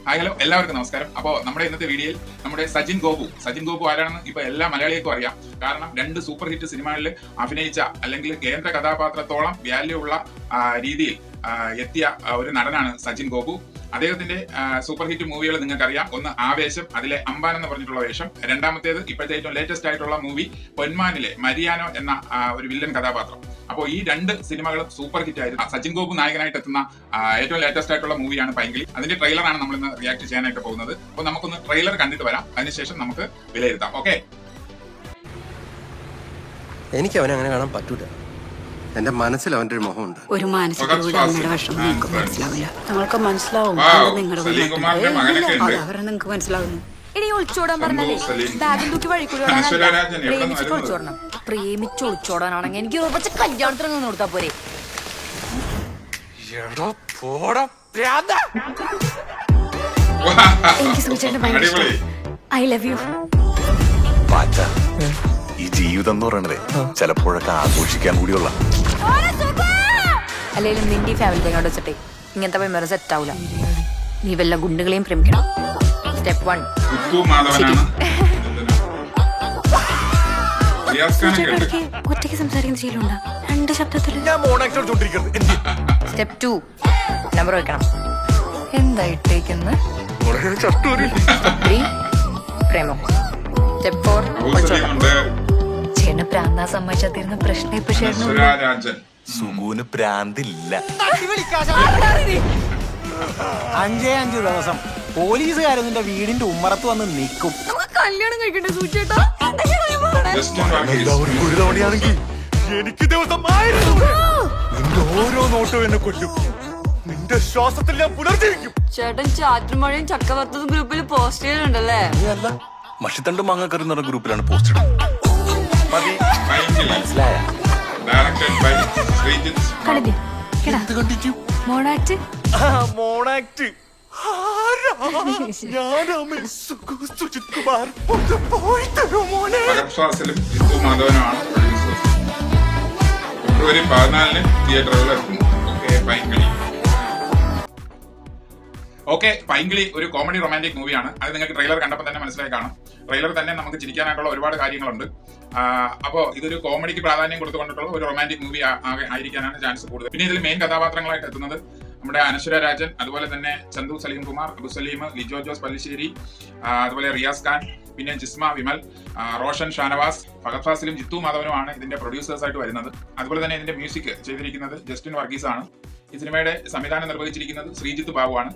Hello എല്ലാവർക്കും നമസ്കാരം. അപ്പോൾ നമ്മുടെ ഇന്നത്തെ വീഡിയോയിൽ നമ്മുടെ സജിൻ ഗോപു ആരാണെന്ന് ഇപ്പൊ എല്ലാ മലയാളികൾക്കും അറിയാം. കാരണം 2 സൂപ്പർ ഹിറ്റ് സിനിമകളിൽ അഭിനയിച്ച അല്ലെങ്കിൽ കേന്ദ്ര കഥാപാത്രത്തോളം വാല്യൂ ഉള്ള രീതിയിൽ എത്തിയ ഒരു നടനാണ് സജിൻ ഗോപു. അദ്ദേഹത്തിന്റെ സൂപ്പർ ഹിറ്റ് മൂവികൾ നിങ്ങൾക്കറിയാം. ഒന്ന് ആവേശം, അതിലെ അമ്പാൻ എന്ന് പറഞ്ഞിട്ടുള്ള വേഷം. രണ്ടാമത്തേത് ഇപ്പോഴത്തെ ഏറ്റവും ലേറ്റസ്റ്റ് ആയിട്ടുള്ള മൂവി പൊന്മാനിലെ മരിയാനോ എന്ന ഒരു വില്ലൻ കഥാപാത്രം. അപ്പോൾ ഈ 2 സിനിമകളും സൂപ്പർ ഹിറ്റ് ആയിരുന്നു. സജിൻ ഗോപു നായകനായിട്ട് എത്തുന്ന ഏറ്റവും ലേറ്റസ്റ്റ് ആയിട്ടുള്ള മൂവിയാണ് പൈങ്കിളി. അതിന്റെ ട്രെയിലറാണ് നമ്മൾ ഇന്ന് റിയാക്ട് ചെയ്യാനായിട്ട് പോകുന്നത്. അപ്പോൾ നമുക്കൊന്ന് ട്രെയിലർ കണ്ടിട്ട് വരാം, അതിനുശേഷം നമുക്ക് വിലയിരുത്താം. ഓക്കെ, എനിക്ക് അവനെ അങ്ങനെ കാണാൻ പറ്റൂല. എന്റെ മനസ്സിൽ അവന്റെ ഒരു മുഖമുണ്ട്. ഒരു മാനസികമായിട്ട് മനസ്സിലാവില്ല. നിങ്ങൾക്ക് മനസ്സിലാവും. അവരെ നിങ്ങൾക്ക് മനസ്സിലാവുന്നു. ഇനി ഒളിച്ചോടാൻ പറഞ്ഞാലേ ബാഗും തൂക്കി വഴി കൂടി പ്രേമിച്ചിട്ട് ഒളിച്ചോടണം. പ്രേമിച്ച് ഒളിച്ചോടാനാണെങ്കിൽ എനിക്ക് ഉറപ്പിച്ച കല്യാണത്തിന് നിന്ന് കൊടുത്താ പോരെ. എനിക്ക് സൂചിച്ചേട്ടൻ ഐ ലവ് യു. ഈ ജീവിതം എന്ന് പറയണതേ ചിലപ്പോഴൊക്കെ ആഘോഷിക്കാൻ കൂടിയുള്ള. അല്ലെങ്കിലും നിന്റെ ഫാമിലി തങ്ങോട്ട് വെച്ചിട്ടേ ഇങ്ങനത്തെ പൈമ സെറ്റ് ആവൂല. നീ വല്ല ഗുണ്ടുകളെയും പ്രേമിക്കണം. സ്റ്റെപ്പ് 1 ഒറ്റയ്ക്ക് സംസാരിക്കുന്ന ശീലമുണ്ടോ? 2 ശബ്ദത്തിൽ. സ്റ്റെപ്പ് 2 നമ്പർ വെക്കണം. എന്താ ഇട്ടേക്കുന്നത്? പ്രേമം. സ്റ്റെപ്പ് 4 ചേട്ടന് പ്രാന്താ സമ്മതിച്ചാത്തിരുന്ന പ്രശ്നം ഇപ്പൊ ചേട്ടന് സുഗുന് പ്രാന്തില്ല. 5 ദിവസം പോലീസുകാരൊന്നിന്റെ വീടിന്റെ ഉമ്മറത്ത് വന്ന് നിൽക്കും. കല്യാണം കഴിക്കണ്ടേ സൂചേട്ടാ? എല്ലാവരും ഒരു തവണയാണെങ്കിൽ എനിക്ക് ദിവസം നിന്റെ ഓരോ നോട്ടവും എന്നെ കൊല്ലും. നിന്റെ ശ്വാസത്തിൽ ഞാൻ പുലർത്തിരിക്കും. ചേട്ടൻ ചാറ്റുമഴയും ചക്കവറുത്തതും ഗ്രൂപ്പിൽ പോസ്റ്റ് ചെയ്യുന്നുണ്ടല്ലേ? അല്ല, മഷിത്തണ്ടും മാങ്ങക്കറി എന്ന ഗ്രൂപ്പിലാണ് പോസ്റ്റ് ഇടുന്നത്. മനസ്സിലായ മോണാക്ട് ഫെബ്രുവരി 14 തിയേറ്ററുകളിൽ എത്തുന്നു. ഓക്കെ, പൈങ്കിളി ഒരു കോമഡി റൊമാൻറ്റിക് മൂവിയാണ്. അത് നിങ്ങൾക്ക് ട്രെയിലർ കണ്ടപ്പോൾ തന്നെ മനസ്സിലായി കാണും. ട്രെയിലർ തന്നെ നമുക്ക് ചിരിക്കാനായിട്ടുള്ള ഒരുപാട് കാര്യങ്ങളുണ്ട്. അപ്പോൾ ഇതൊരു കോമഡിക്ക് പ്രാധാന്യം കൊടുത്തുകൊണ്ടിട്ടുള്ള ഒരു റൊമാൻറ്റിക് മൂവി ആയിരിക്കാനാണ് ചാൻസ് കൂടുതൽ. പിന്നെ ഇതിൽ മെയിൻ കഥാപാത്രങ്ങളായിട്ട് എത്തുന്നത് നമ്മുടെ അനശ്വര രാജൻ, അതുപോലെ തന്നെ ചന്തു സലീം കുമാർ, അബു സലീം, ലിജോ ജോസ് പല്ലിശ്ശേരി, അതുപോലെ റിയാസ് ഖാൻ, പിന്നെ ജിസ്മ വിമൽ, റോഷൻ ഷാനവാസ്, ഫഹദ് ഫാസിലും ജിത്തു മാധവനുമാണ് ഇതിന്റെ പ്രൊഡ്യൂസേഴ്സ് ആയിട്ട് വരുന്നത്. അതുപോലെ തന്നെ ഇതിന്റെ മ്യൂസിക് ചെയ്തിരിക്കുന്നത് ജസ്റ്റിൻ വർഗീസ് ആണ്. ഈ സിനിമയുടെ സംവിധാനം നിർവഹിച്ചിരിക്കുന്നത് ശ്രീജിത്ത് ബാബുവാണ്.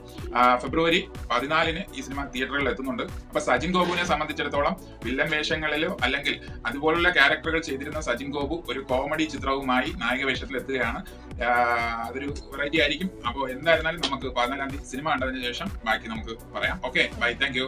ഫെബ്രുവരി 14 ഈ സിനിമ തിയേറ്ററുകളിൽ എത്തുന്നുണ്ട്. അപ്പൊ സജിൻ ഗോപുവിനെ സംബന്ധിച്ചിടത്തോളം വില്ലൻ വേഷങ്ങളിലോ അല്ലെങ്കിൽ അതുപോലുള്ള ക്യാരക്ടറുകൾ ചെയ്തിരുന്ന സജിൻ ഗോപു ഒരു കോമഡി ചിത്രവുമായി നായക വേഷത്തിൽ എത്തുകയാണ്. അതൊരു വെറൈറ്റി ആയിരിക്കും. അപ്പോൾ എന്തായിരുന്നാലും നമുക്ക് 14 സിനിമ കണ്ടതിന് ശേഷം ബാക്കി നമുക്ക് പറയാം. Okay, bye, thank U.